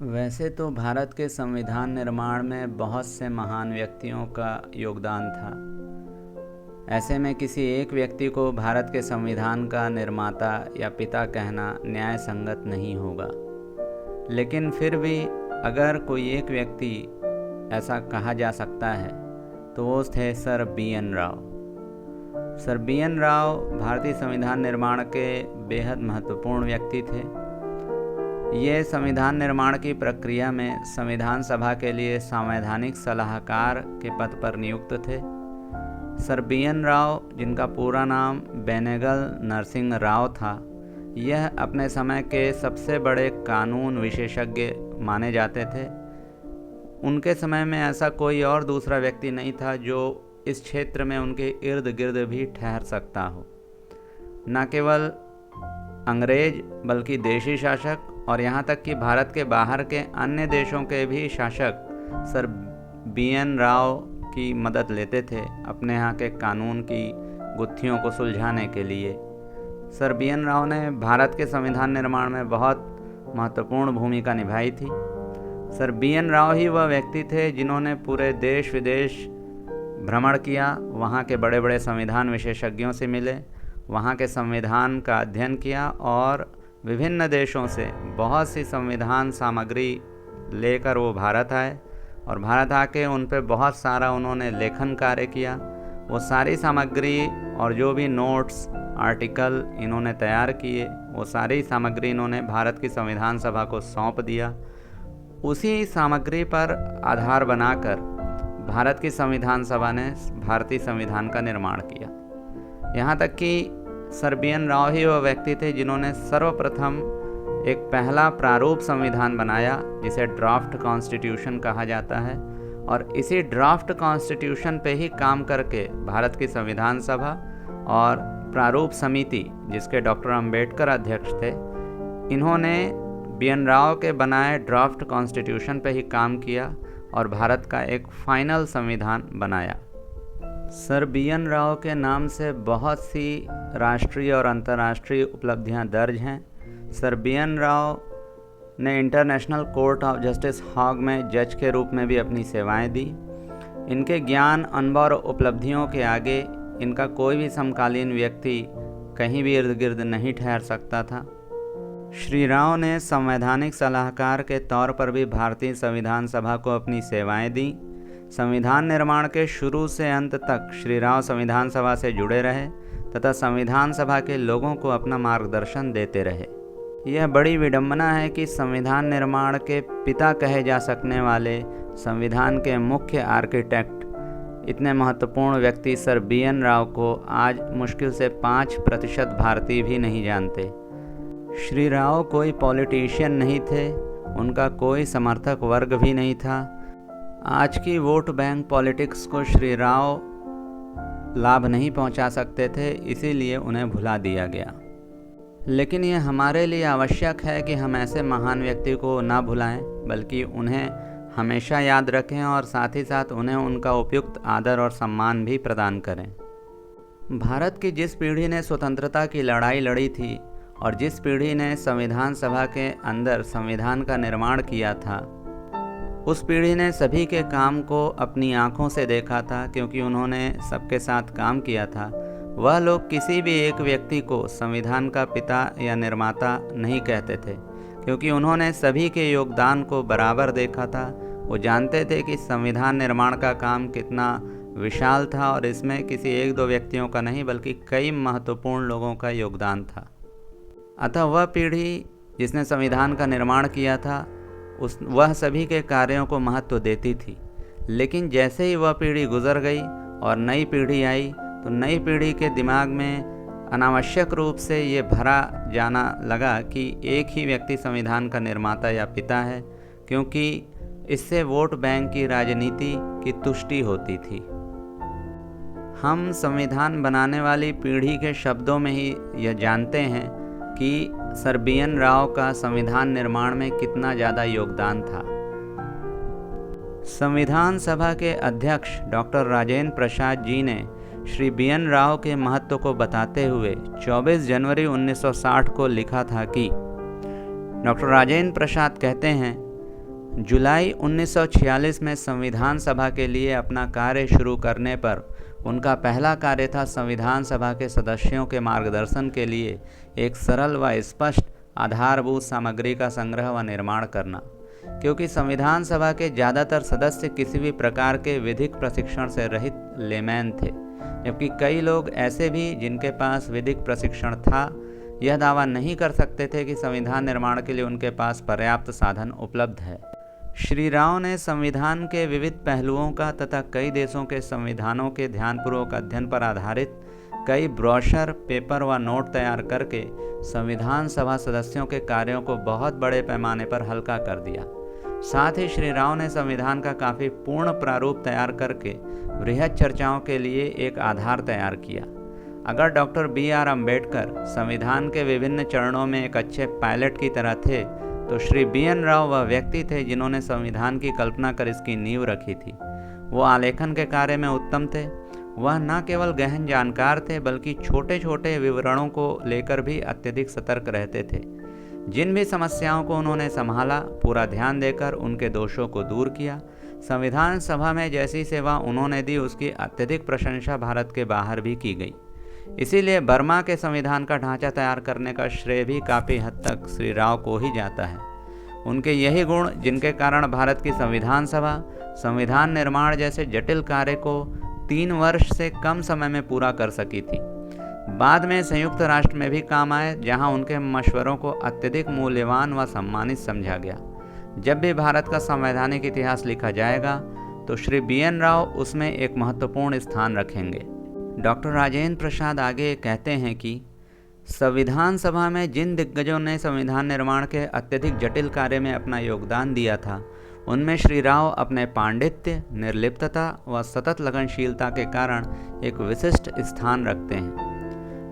वैसे तो भारत के संविधान निर्माण में बहुत से महान व्यक्तियों का योगदान था। ऐसे में किसी एक व्यक्ति को भारत के संविधान का निर्माता या पिता कहना न्याय संगत नहीं होगा। लेकिन फिर भी अगर कोई एक व्यक्ति ऐसा कहा जा सकता है तो वो थे sir BN. Rao. Sir BN. Rao भारतीय संविधान निर्माण के बेहद महत्वपूर्ण व्यक्ति थे। ये संविधान निर्माण की प्रक्रिया में संविधान सभा के लिए संवैधानिक सलाहकार के पद पर नियुक्त थे। Sir BN. राव, जिनका पूरा नाम बेनेगल नरसिंह राव था, यह अपने समय के सबसे बड़े कानून विशेषज्ञ माने जाते थे। उनके समय में ऐसा कोई और दूसरा व्यक्ति नहीं था जो इस क्षेत्र में उनके इर्द गिर्द भी ठहर सकता हो। न केवल अंग्रेज बल्कि देशी शासक और यहाँ तक कि भारत के बाहर के अन्य देशों के भी शासक सर बी.एन. राव की मदद लेते थे अपने यहाँ के कानून की गुत्थियों को सुलझाने के लिए। Sir BN. राव ने भारत के संविधान निर्माण में बहुत महत्वपूर्ण भूमिका निभाई थी। Sir BN. राव ही वह व्यक्ति थे जिन्होंने पूरे देश विदेश भ्रमण किया, वहाँ के बड़े बड़े संविधान विशेषज्ञों से मिले, वहाँ के संविधान का अध्ययन किया और विभिन्न देशों से बहुत सी संविधान सामग्री लेकर वो भारत आए और भारत आके उन पे बहुत सारा उन्होंने लेखन कार्य किया। वो सारी सामग्री और जो भी नोट्स आर्टिकल इन्होंने तैयार किए, वो सारी सामग्री इन्होंने भारत की संविधान सभा को सौंप दिया। उसी सामग्री पर आधार बनाकर भारत की संविधान सभा ने भारतीय संविधान का निर्माण किया। यहाँ तक कि सर बी.एन. राव ही वह व्यक्ति थे जिन्होंने सर्वप्रथम एक पहला प्रारूप संविधान बनाया जिसे ड्राफ्ट कॉन्स्टिट्यूशन कहा जाता है, और इसी ड्राफ्ट कॉन्स्टिट्यूशन पे ही काम करके भारत की संविधान सभा और प्रारूप समिति, जिसके डॉक्टर अंबेडकर अध्यक्ष थे, इन्होंने बी.एन. राव के बनाए ड्राफ्ट कॉन्स्टिट्यूशन पे ही काम किया और भारत का एक फाइनल संविधान बनाया। Sir BN. राव के नाम से बहुत सी राष्ट्रीय और अंतर्राष्ट्रीय उपलब्धियां दर्ज हैं। Sir BN. राव ने इंटरनेशनल कोर्ट ऑफ जस्टिस हाग में जज के रूप में भी अपनी सेवाएं दी। इनके ज्ञान, अनुभव और उपलब्धियों के आगे इनका कोई भी समकालीन व्यक्ति कहीं भी इर्द गिर्द नहीं ठहर सकता था। श्री राव ने संवैधानिक सलाहकार के तौर पर भी भारतीय संविधान सभा को अपनी सेवाएं दी। संविधान निर्माण के शुरू से अंत तक श्री राव संविधान सभा से जुड़े रहे तथा संविधान सभा के लोगों को अपना मार्गदर्शन देते रहे। यह बड़ी विडंबना है कि संविधान निर्माण के पिता कहे जा सकने वाले संविधान के मुख्य आर्किटेक्ट, इतने महत्वपूर्ण व्यक्ति सर बी.एन. राव को आज मुश्किल से 5% भारतीय भी नहीं जानते। श्री राव कोई पॉलिटिशियन नहीं थे, उनका कोई समर्थक वर्ग भी नहीं था। आज की वोट बैंक पॉलिटिक्स को श्री राव लाभ नहीं पहुंचा सकते थे, इसीलिए उन्हें भुला दिया गया। लेकिन यह हमारे लिए आवश्यक है कि हम ऐसे महान व्यक्ति को ना भुलाएं, बल्कि उन्हें हमेशा याद रखें और साथ ही साथ उन्हें उनका उपयुक्त आदर और सम्मान भी प्रदान करें। भारत की जिस पीढ़ी ने स्वतंत्रता की लड़ाई लड़ी थी और जिस पीढ़ी ने संविधान सभा के अंदर संविधान का निर्माण किया था, उस पीढ़ी ने सभी के काम को अपनी आंखों से देखा था, क्योंकि उन्होंने सबके साथ काम किया था। वह लोग किसी भी एक व्यक्ति को संविधान का पिता या निर्माता नहीं कहते थे, क्योंकि उन्होंने सभी के योगदान को बराबर देखा था। वो जानते थे कि संविधान निर्माण का काम कितना विशाल था और इसमें किसी एक दो व्यक्तियों का नहीं बल्कि कई महत्वपूर्ण लोगों का योगदान था। अतः वह पीढ़ी जिसने संविधान का निर्माण किया था वह सभी के कार्यों को महत्व देती थी। लेकिन जैसे ही वह पीढ़ी गुजर गई और नई पीढ़ी आई तो नई पीढ़ी के दिमाग में अनावश्यक रूप से ये भरा जाना लगा कि एक ही व्यक्ति संविधान का निर्माता या पिता है, क्योंकि इससे वोट बैंक की राजनीति की तुष्टि होती थी। हम संविधान बनाने वाली पीढ़ी के शब्दों में ही यह जानते हैं कि सर बी.एन. राव का संविधान निर्माण में कितना ज़्यादा योगदान था। संविधान सभा के अध्यक्ष डॉक्टर राजेंद्र प्रसाद जी ने श्री बी.एन. राव के महत्व को बताते हुए 24 जनवरी 1960 को लिखा था कि डॉक्टर राजेंद्र प्रसाद कहते हैं जुलाई 1946 में संविधान सभा के लिए अपना कार्य शुरू करने पर उनका पहला कार्य था संविधान सभा के सदस्यों के मार्गदर्शन के लिए एक सरल व स्पष्ट आधारभूत सामग्री का संग्रह व निर्माण करना, क्योंकि संविधान सभा के ज़्यादातर सदस्य किसी भी प्रकार के विधिक प्रशिक्षण से रहित लेमैन थे, जबकि कई लोग ऐसे भी जिनके पास विधिक प्रशिक्षण था यह दावा नहीं कर सकते थे कि संविधान निर्माण के लिए उनके पास पर्याप्त साधन उपलब्ध है। श्री राव ने संविधान के विविध पहलुओं का तथा कई देशों के संविधानों के ध्यानपूर्वक अध्ययन पर आधारित कई ब्रोशर, पेपर व नोट तैयार करके संविधान सभा सदस्यों के कार्यों को बहुत बड़े पैमाने पर हल्का कर दिया। साथ ही श्री राव ने संविधान का काफ़ी पूर्ण प्रारूप तैयार करके बृहद चर्चाओं के लिए एक आधार तैयार किया। अगर डॉक्टर B.R. अम्बेडकर संविधान के विभिन्न चरणों में एक अच्छे पायलट की तरह थे, तो श्री B.N. राव वह व्यक्ति थे जिन्होंने संविधान की कल्पना कर इसकी नींव रखी थी। वो आलेखन के कार्य में उत्तम थे। वह न केवल गहन जानकार थे बल्कि छोटे छोटे विवरणों को लेकर भी अत्यधिक सतर्क रहते थे। जिन भी समस्याओं को उन्होंने संभाला, पूरा ध्यान देकर उनके दोषों को दूर किया। संविधान सभा में जैसी सेवा उन्होंने दी उसकी अत्यधिक प्रशंसा भारत के बाहर भी की गई। इसीलिए बर्मा के संविधान का ढांचा तैयार करने का श्रेय भी काफ़ी हद तक श्री राव को ही जाता है। उनके यही गुण जिनके कारण भारत की संविधान सभा संविधान निर्माण जैसे जटिल कार्य को 3 वर्ष से कम समय में पूरा कर सकी थी। बाद में संयुक्त राष्ट्र में भी काम आए, जहां उनके मशवरों को अत्यधिक मूल्यवान व सम्मानित समझा गया। जब भी भारत का संवैधानिक इतिहास लिखा जाएगा तो श्री B.N. राव उसमें एक महत्वपूर्ण स्थान रखेंगे। डॉक्टर राजेंद्र प्रसाद आगे कहते हैं कि संविधान सभा में जिन दिग्गजों ने संविधान निर्माण के अत्यधिक जटिल कार्य में अपना योगदान दिया था, उनमें श्री राव अपने पांडित्य, निर्लिप्तता व सतत लगनशीलता के कारण एक विशिष्ट स्थान रखते हैं।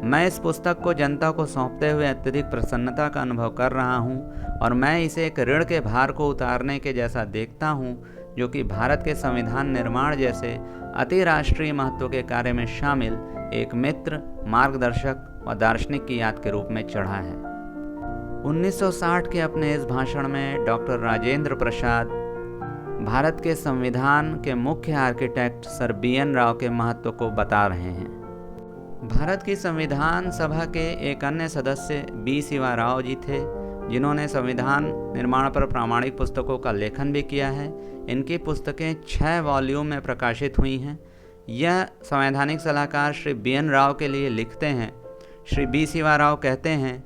मैं इस पुस्तक को जनता को सौंपते हुए अत्यधिक प्रसन्नता का अनुभव कर रहा हूँ और मैं इसे एक ऋण के भार को उतारने के जैसा देखता हूँ, जो कि भारत के संविधान निर्माण जैसे अति राष्ट्रीय महत्व के कार्य में शामिल एक मित्र, मार्गदर्शक व दार्शनिक की याद के रूप में चढ़ा है। 1960 के अपने इस भाषण में डॉक्टर राजेंद्र प्रसाद भारत के संविधान के मुख्य आर्किटेक्ट सर B.N. राव के महत्व को बता रहे हैं। भारत की संविधान सभा के एक अन्य सदस्य B. शिवा राव जी थे, जिन्होंने संविधान निर्माण पर प्रामाणिक पुस्तकों का लेखन भी किया है। इनकी पुस्तकें 6 वॉल्यूम में प्रकाशित हुई हैं। यह संवैधानिक सलाहकार श्री B.N. राव के लिए लिखते हैं। श्री B. शिवा राव कहते हैं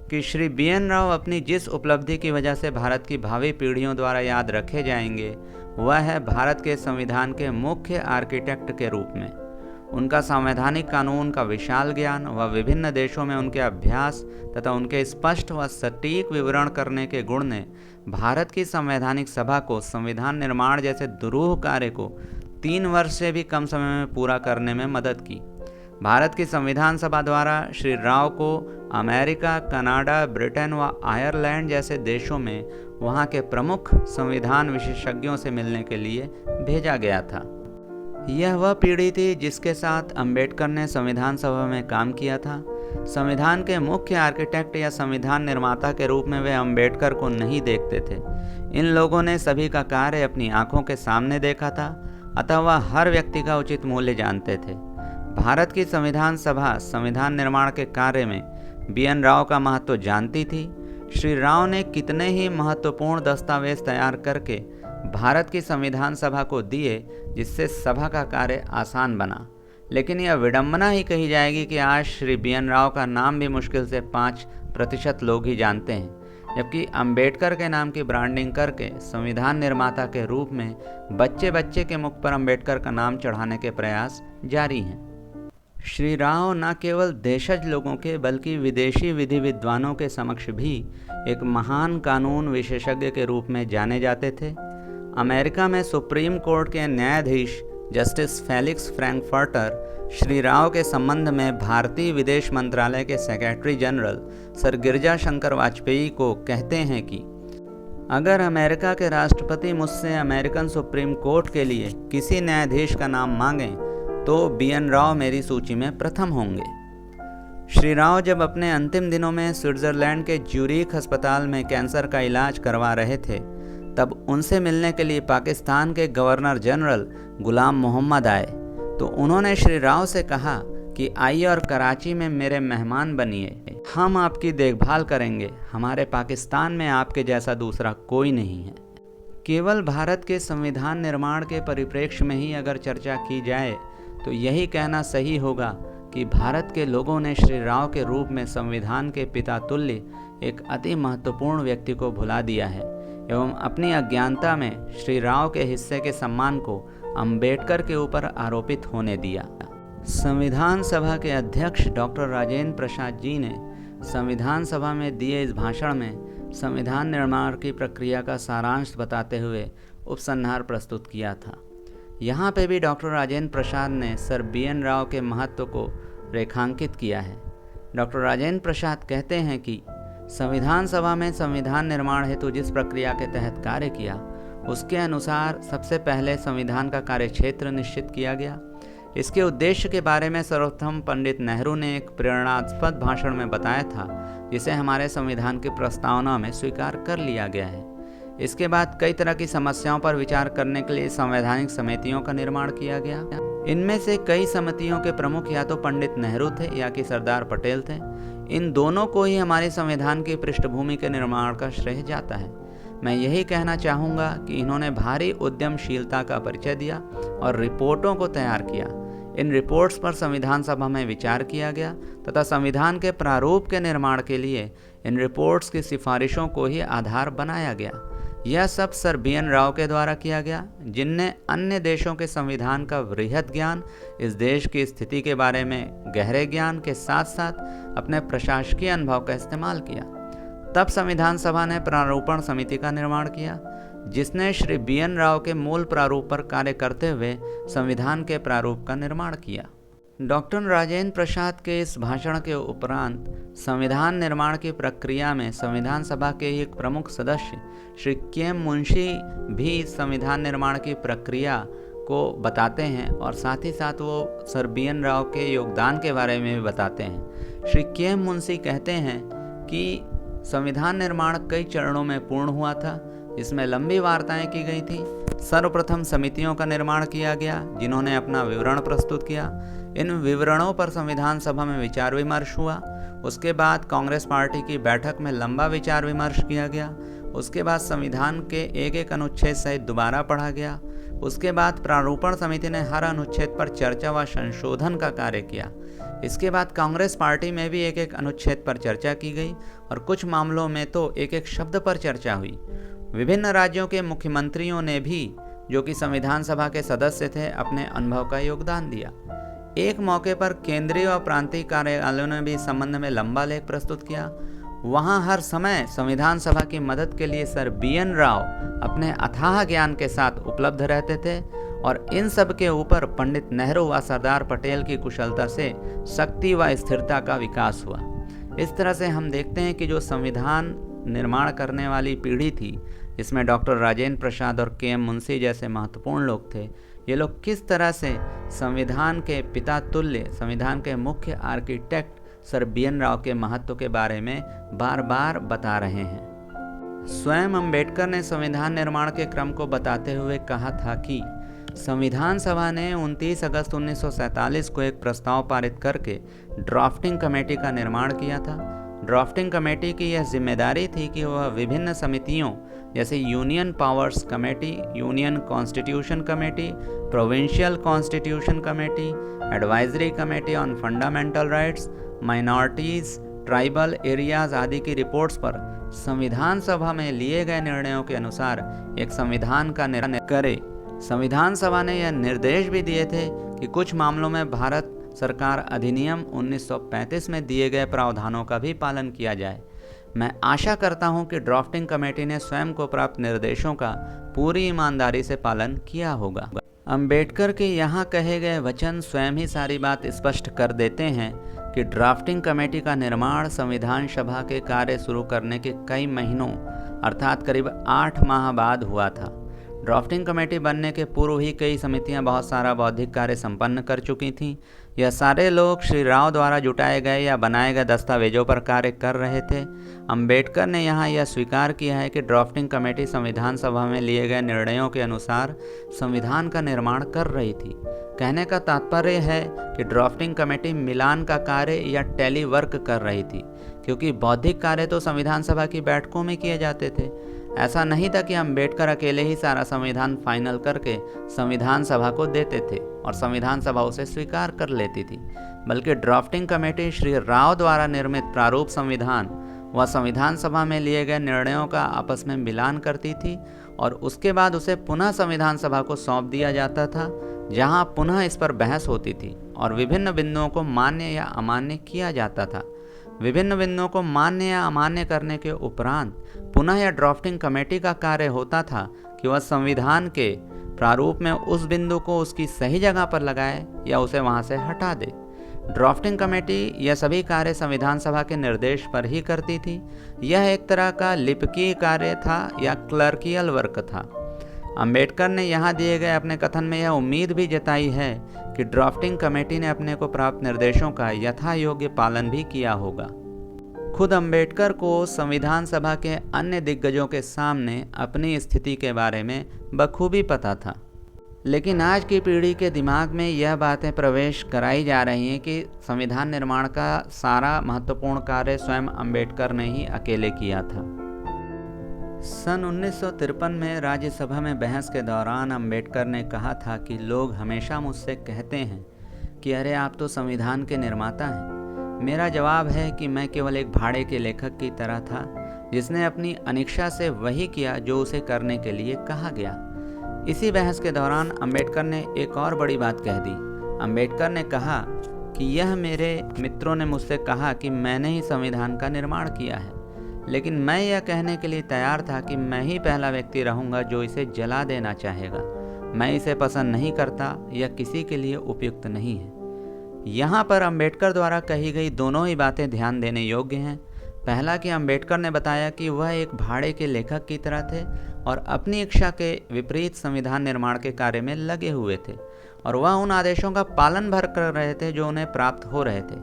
कि श्री B.N. राव अपनी जिस उपलब्धि की वजह से भारत की भावी पीढ़ियों द्वारा याद रखे जाएंगे, वह है भारत के संविधान के मुख्य आर्किटेक्ट के रूप में। उनका संवैधानिक कानून का विशाल ज्ञान व विभिन्न देशों में उनके अभ्यास तथा उनके स्पष्ट व सटीक विवरण करने के गुण ने भारत की संवैधानिक सभा को संविधान निर्माण जैसे दुरूह कार्य को 3 वर्ष से भी कम समय में पूरा करने में मदद की। भारत की संविधान सभा द्वारा श्री राव को अमेरिका, कनाडा, ब्रिटेन व आयरलैंड जैसे देशों में वहाँ के प्रमुख संविधान विशेषज्ञों से मिलने के लिए भेजा गया था। यह वह पीढ़ी थी जिसके साथ अम्बेडकर ने संविधान सभा में काम किया था। संविधान के मुख्य आर्किटेक्ट या संविधान निर्माता के रूप में वे अम्बेडकर को नहीं देखते थे। इन लोगों ने सभी का कार्य अपनी आंखों के सामने देखा था, अतः वह हर व्यक्ति का उचित मूल्य जानते थे। भारत की संविधान सभा संविधान निर्माण के कार्य में B.N. राव का महत्व जानती थी। श्री राव ने कितने ही महत्वपूर्ण दस्तावेज तैयार करके भारत की संविधान सभा को दिए, जिससे सभा का कार्य आसान बना। लेकिन यह विडंबना ही कही जाएगी कि आज श्री B.N. राव का नाम भी मुश्किल से 5% लोग ही जानते हैं, जबकि अम्बेडकर के नाम की ब्रांडिंग करके संविधान निर्माता के रूप में बच्चे बच्चे के मुख पर अम्बेडकर का नाम चढ़ाने के प्रयास जारी हैं। श्री राव न केवल देशज लोगों के बल्कि विदेशी विधि विद्वानों के समक्ष भी एक महान कानून विशेषज्ञ के रूप में जाने जाते थे। अमेरिका में सुप्रीम कोर्ट के न्यायाधीश जस्टिस फेलिक्स फ्रैंकफर्टर श्री राव के संबंध में भारतीय विदेश मंत्रालय के सेक्रेटरी जनरल सर गिरजा शंकर वाजपेयी को कहते हैं कि अगर अमेरिका के राष्ट्रपति मुझसे अमेरिकन सुप्रीम कोर्ट के लिए किसी न्यायाधीश का नाम मांगें तो B.N. राव मेरी सूची में प्रथम होंगे। श्री राव जब अपने अंतिम दिनों में स्विट्जरलैंड के ज्यूरिख अस्पताल में कैंसर का इलाज करवा रहे थे, तब उनसे मिलने के लिए पाकिस्तान के गवर्नर जनरल गुलाम मोहम्मद आए तो उन्होंने श्री राव से कहा कि आइए और कराची में मेरे मेहमान बनिए, हम आपकी देखभाल करेंगे, हमारे पाकिस्तान में आपके जैसा दूसरा कोई नहीं है। केवल भारत के संविधान निर्माण के परिप्रेक्ष्य में ही अगर चर्चा की जाए तो यही कहना सही होगा कि भारत के लोगों ने श्री राव के रूप में संविधान के पिता तुल्य एक अति महत्वपूर्ण व्यक्ति को भुला दिया है एवं अपनी अज्ञानता में श्री राव के हिस्से के सम्मान को अंबेडकर के ऊपर आरोपित होने दिया। संविधान सभा के अध्यक्ष डॉक्टर राजेंद्र प्रसाद जी ने संविधान सभा में दिए इस भाषण में संविधान निर्माण की प्रक्रिया का सारांश बताते हुए उपसंहार प्रस्तुत किया था। यहाँ पे भी डॉक्टर राजेंद्र प्रसाद ने सर BN राव के महत्व को रेखांकित किया है। डॉक्टर राजेंद्र प्रसाद कहते हैं कि संविधान सभा में संविधान निर्माण हेतु जिस प्रक्रिया के तहत कार्य किया उसके अनुसार सबसे पहले संविधान का कार्यक्षेत्र निश्चित किया गया। इसके उद्देश्य के बारे में सर्वप्रथम पंडित नेहरू ने एक प्रेरणास्पद भाषण में बताया था, जिसे हमारे संविधान की प्रस्तावना में स्वीकार कर लिया गया है। इसके बाद कई तरह की समस्याओं पर विचार करने के लिए संवैधानिक समितियों का निर्माण किया गया। इनमें से कई समितियों के प्रमुख या तो पंडित नेहरू थे या कि सरदार पटेल थे। इन दोनों को ही हमारे संविधान की पृष्ठभूमि के निर्माण का श्रेय जाता है। मैं यही कहना चाहूँगा कि इन्होंने भारी उद्यमशीलता का परिचय दिया और रिपोर्टों को तैयार किया। इन रिपोर्ट्स पर संविधान सभा में विचार किया गया तथा संविधान के प्रारूप के निर्माण के लिए इन रिपोर्ट्स की सिफारिशों को ही आधार बनाया गया। यह सब सर BN राव के द्वारा किया गया, जिनने अन्य देशों के संविधान का वृहद ज्ञान, इस देश की स्थिति के बारे में गहरे ज्ञान के साथ साथ अपने प्रशासकीय अनुभव का इस्तेमाल किया। तब संविधान सभा ने प्रारूपण समिति का निर्माण किया, जिसने श्री BN राव के मूल प्रारूप पर कार्य करते हुए संविधान के प्रारूप का निर्माण किया। डॉक्टर राजेंद्र प्रसाद के इस भाषण के उपरांत संविधान निर्माण की प्रक्रिया में संविधान सभा के एक प्रमुख सदस्य श्री KM मुंशी भी संविधान निर्माण की प्रक्रिया को बताते हैं और साथ ही साथ वो सर BN राव के योगदान के बारे में भी बताते हैं। श्री KM मुंशी कहते हैं कि संविधान निर्माण कई चरणों में पूर्ण हुआ था, जिसमें लंबी वार्ताएं की गई थी। सर्वप्रथम समितियों का निर्माण किया गया, जिन्होंने अपना विवरण प्रस्तुत किया। इन विवरणों पर संविधान सभा में विचार विमर्श हुआ। उसके बाद कांग्रेस पार्टी की बैठक में लंबा विचार विमर्श किया गया। उसके बाद संविधान के एक एक अनुच्छेद सहित दोबारा पढ़ा गया। उसके बाद प्रारूपण समिति ने हर अनुच्छेद पर चर्चा व संशोधन का कार्य किया। इसके बाद कांग्रेस पार्टी में भी एक एक अनुच्छेद पर चर्चा की गई और कुछ मामलों में तो एक एक शब्द पर चर्चा हुई। विभिन्न राज्यों के मुख्यमंत्रियों ने भी, जो कि संविधान सभा के सदस्य थे, अपने अनुभव का योगदान दिया। एक मौके पर केंद्रीय और प्रांतीय कार्यालयों ने भी इस संबंध में लंबा लेख प्रस्तुत किया। वहां हर समय संविधान सभा की मदद के लिए सर BN राव अपने अथाह ज्ञान के साथ उपलब्ध रहते थे और इन सब के ऊपर पंडित नेहरू व सरदार पटेल की कुशलता से शक्ति व स्थिरता का विकास हुआ। इस तरह से हम देखते हैं कि जो संविधान निर्माण करने वाली पीढ़ी थी, जिसमें डॉक्टर राजेंद्र प्रसाद और KM मुंशी जैसे महत्वपूर्ण लोग थे, ये लोग किस तरह से संविधान के पिता तुल्य, संविधान के मुख्य आर्किटेक्ट सर BN राव के महत्व के बारे में बार बार बता रहे हैं। स्वयं अंबेडकर ने संविधान निर्माण के क्रम को बताते हुए कहा था कि संविधान सभा ने 29 अगस्त 1947 को एक प्रस्ताव पारित करके ड्राफ्टिंग कमेटी का निर्माण किया था। ड्राफ्टिंग कमेटी की यह जिम्मेदारी थी कि वह विभिन्न समितियों जैसे union powers committee, union constitution committee, provincial constitution committee, advisory committee on fundamental rights, minorities, tribal areas आदि की रिपोर्ट्स पर संविधान सभा में लिए गए निर्णयों के अनुसार एक संविधान का निर्णय करे। संविधान सभा ने यह निर्देश भी दिए थे कि कुछ मामलों में भारत सरकार अधिनियम 1935 में दिए गए प्रावधानों का भी पालन किया जाए। मैं आशा करता हूं कि ड्राफ्टिंग कमेटी ने स्वयं को प्राप्त निर्देशों का पूरी ईमानदारी से पालन किया होगा। अंबेडकर के यहाँ कहे गए वचन स्वयं ही सारी बात स्पष्ट कर देते हैं कि ड्राफ्टिंग कमेटी का निर्माण संविधान सभा के कार्य शुरू करने के कई महीनों अर्थात करीब 8 माह बाद हुआ था। ड्राफ्टिंग कमेटी बनने के पूर्व ही कई समितियां बहुत सारा बौद्धिक कार्य संपन्न कर चुकी थीं। यह सारे लोग श्री राव द्वारा जुटाए गए या बनाए गए दस्तावेजों पर कार्य कर रहे थे। अंबेडकर ने यहाँ यह स्वीकार किया है कि ड्राफ्टिंग कमेटी संविधान सभा में लिए गए निर्णयों के अनुसार संविधान का निर्माण कर रही थी। कहने का तात्पर्य है कि ड्राफ्टिंग कमेटी मिलान का कार्य या टेली वर्क कर रही थी, क्योंकि बौद्धिक कार्य तो संविधान सभा की बैठकों में किए जाते थे। ऐसा नहीं था कि अंबेडकर अकेले ही सारा संविधान फाइनल करके संविधान सभा को देते थे और संविधान सभा उसे स्वीकार कर लेती थी, बल्कि ड्राफ्टिंग कमेटी श्री राव द्वारा निर्मित प्रारूप संविधान व संविधान सभा में लिए गए निर्णयों का आपस में मिलान करती थी और उसके बाद उसे पुनः संविधान सभा को सौंप दिया जाता था, जहां पुनः इस पर बहस होती थी और विभिन्न बिंदुओं को मान्य या अमान्य किया जाता था। विभिन्न बिंदुओं को मान्य या अमान्य करने के उपरांत पुनः यह ड्राफ्टिंग कमेटी का कार्य होता था कि वह संविधान के प्रारूप में उस बिंदु को उसकी सही जगह पर लगाए या उसे वहां से हटा दे। ड्राफ्टिंग कमेटी यह सभी कार्य संविधान सभा के निर्देश पर ही करती थी। यह एक तरह का लिपिकीय कार्य था या क्लर्कियल वर्क था। अंबेडकर ने यहाँ दिए गए अपने कथन में यह उम्मीद भी जताई है कि ड्राफ्टिंग कमेटी ने अपने को प्राप्त निर्देशों का यथा योग्य पालन भी किया होगा। खुद अंबेडकर को संविधान सभा के अन्य दिग्गजों के सामने अपनी स्थिति के बारे में बखूबी पता था, लेकिन आज की पीढ़ी के दिमाग में यह बातें प्रवेश कराई जा रही हैं कि संविधान निर्माण का सारा महत्वपूर्ण कार्य स्वयं अंबेडकर ने ही अकेले किया था। सन 1953 में राज्यसभा में बहस के दौरान अंबेडकर ने कहा था कि लोग हमेशा मुझसे कहते हैं कि अरे आप तो संविधान के निर्माता हैं। मेरा जवाब है कि मैं केवल एक भाड़े के लेखक की तरह था, जिसने अपनी अनिच्छा से वही किया जो उसे करने के लिए कहा गया। इसी बहस के दौरान अंबेडकर ने एक और बड़ी बात कह दी। अंबेडकर ने कहा कि यह मेरे मित्रों ने मुझसे कहा कि मैंने ही संविधान का निर्माण किया है, लेकिन मैं यह कहने के लिए तैयार था कि मैं ही पहला व्यक्ति रहूंगा जो इसे जला देना चाहेगा। मैं इसे पसंद नहीं करता, यह किसी के लिए उपयुक्त नहीं है। यहाँ पर अंबेडकर द्वारा कही गई दोनों ही बातें ध्यान देने योग्य हैं। पहला कि अंबेडकर ने बताया कि वह एक भाड़े के लेखक की तरह थे और अपनी इच्छा के विपरीत संविधान निर्माण के कार्य में लगे हुए थे और वह उन आदेशों का पालन भर कर रहे थे जो उन्हें प्राप्त हो रहे थे।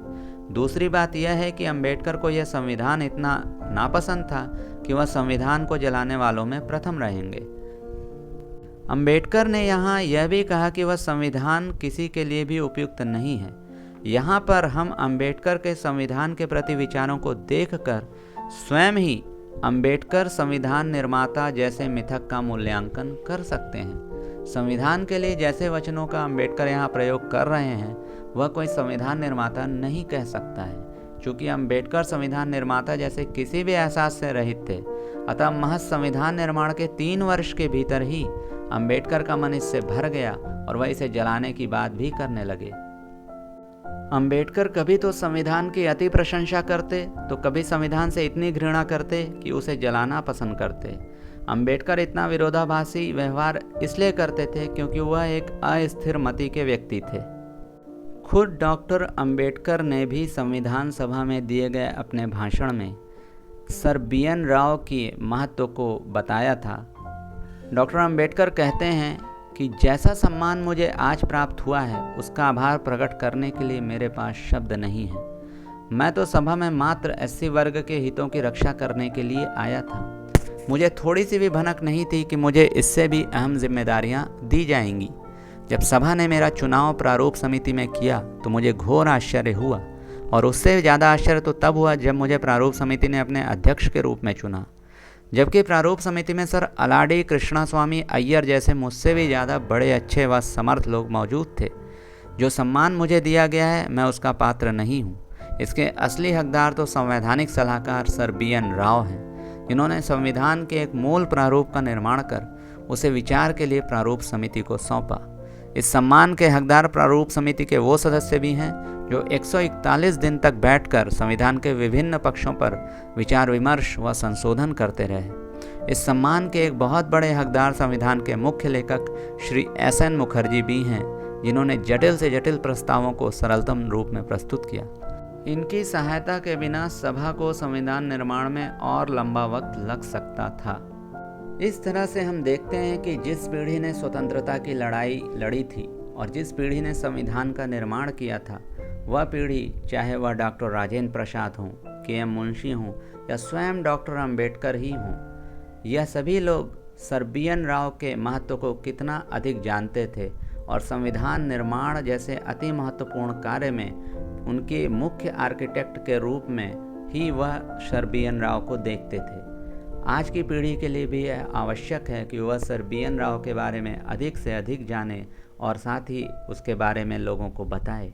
दूसरी बात यह है कि अंबेडकर को यह संविधान इतना नापसंद था कि वह संविधान को जलाने वालों में प्रथम रहेंगे। अंबेडकर ने यहाँ यह भी कहा कि वह संविधान किसी के लिए भी उपयुक्त नहीं है। यहाँ पर हम अंबेडकर के संविधान के प्रति विचारों को देखकर स्वयं ही अंबेडकर संविधान निर्माता जैसे मिथक का मूल्यांकन कर सकते हैं। संविधान के लिए जैसे वचनों का अंबेडकर यहाँ प्रयोग कर रहे हैं वह कोई संविधान निर्माता नहीं कह सकता है, क्योंकि अंबेडकर संविधान निर्माता जैसे किसी भी एहसास से रहित थे। अतः महज संविधान निर्माण के 3 वर्ष के भीतर ही अंबेडकर का मन इससे भर गया और वह इसे जलाने की बात भी करने लगे। अंबेडकर कभी तो संविधान की अति प्रशंसा करते तो कभी संविधान से इतनी घृणा करते कि उसे जलाना पसंद करते। अंबेडकर इतना विरोधाभासी व्यवहार इसलिए करते थे क्योंकि वह एक अस्थिर मति के व्यक्ति थे। खुद डॉक्टर अंबेडकर ने भी संविधान सभा में दिए गए अपने भाषण में सर BN राव के महत्व को बताया था। डॉक्टर अंबेडकर कहते हैं कि जैसा सम्मान मुझे आज प्राप्त हुआ है उसका आभार प्रकट करने के लिए मेरे पास शब्द नहीं है। मैं तो सभा में मात्र SC वर्ग के हितों की रक्षा करने के लिए आया था। मुझे थोड़ी सी भी भनक नहीं थी कि मुझे इससे भी अहम जिम्मेदारियां दी जाएंगी। जब सभा ने मेरा चुनाव प्रारूप समिति में किया तो मुझे घोर आश्चर्य हुआ और उससे ज़्यादा आश्चर्य तो तब हुआ जब मुझे प्रारूप समिति ने अपने अध्यक्ष के रूप में चुना, जबकि प्रारूप समिति में सर अलाडी कृष्णास्वामी अय्यर जैसे मुझसे भी ज़्यादा बड़े अच्छे व समर्थ लोग मौजूद थे। जो सम्मान मुझे दिया गया है मैं उसका पात्र नहीं हूँ। इसके असली हकदार तो संवैधानिक सलाहकार सर BN राव हैं, जिन्होंने संविधान के एक मूल प्रारूप का निर्माण कर उसे विचार के लिए प्रारूप समिति को सौंपा। इस सम्मान के हकदार प्रारूप समिति के वो सदस्य भी हैं जो 141 दिन तक बैठकर संविधान के विभिन्न पक्षों पर विचार विमर्श व संशोधन करते रहे। इस सम्मान के एक बहुत बड़े हकदार संविधान के मुख्य लेखक श्री SN मुखर्जी भी हैं, जिन्होंने जटिल से जटिल प्रस्तावों को सरलतम रूप में प्रस्तुत किया। इनकी सहायता के बिना सभा को संविधान निर्माण में और लंबा वक्त लग सकता था। इस तरह से हम देखते हैं कि जिस पीढ़ी ने स्वतंत्रता की लड़ाई लड़ी थी और जिस पीढ़ी ने संविधान का निर्माण किया था, वह पीढ़ी, चाहे वह डॉक्टर राजेंद्र प्रसाद हों, के.एम. मुंशी हों या स्वयं डॉक्टर अंबेडकर ही हों, यह सभी लोग सर्बियन राव के महत्व को कितना अधिक जानते थे और संविधान निर्माण जैसे अति महत्वपूर्ण कार्य में उनके मुख्य आर्किटेक्ट के रूप में ही वह सर्बियन राव को देखते थे। आज की पीढ़ी के लिए भी यह आवश्यक है कि वह सर्बियन राव के बारे में अधिक से अधिक जाने और साथ ही उसके बारे में लोगों को बताए।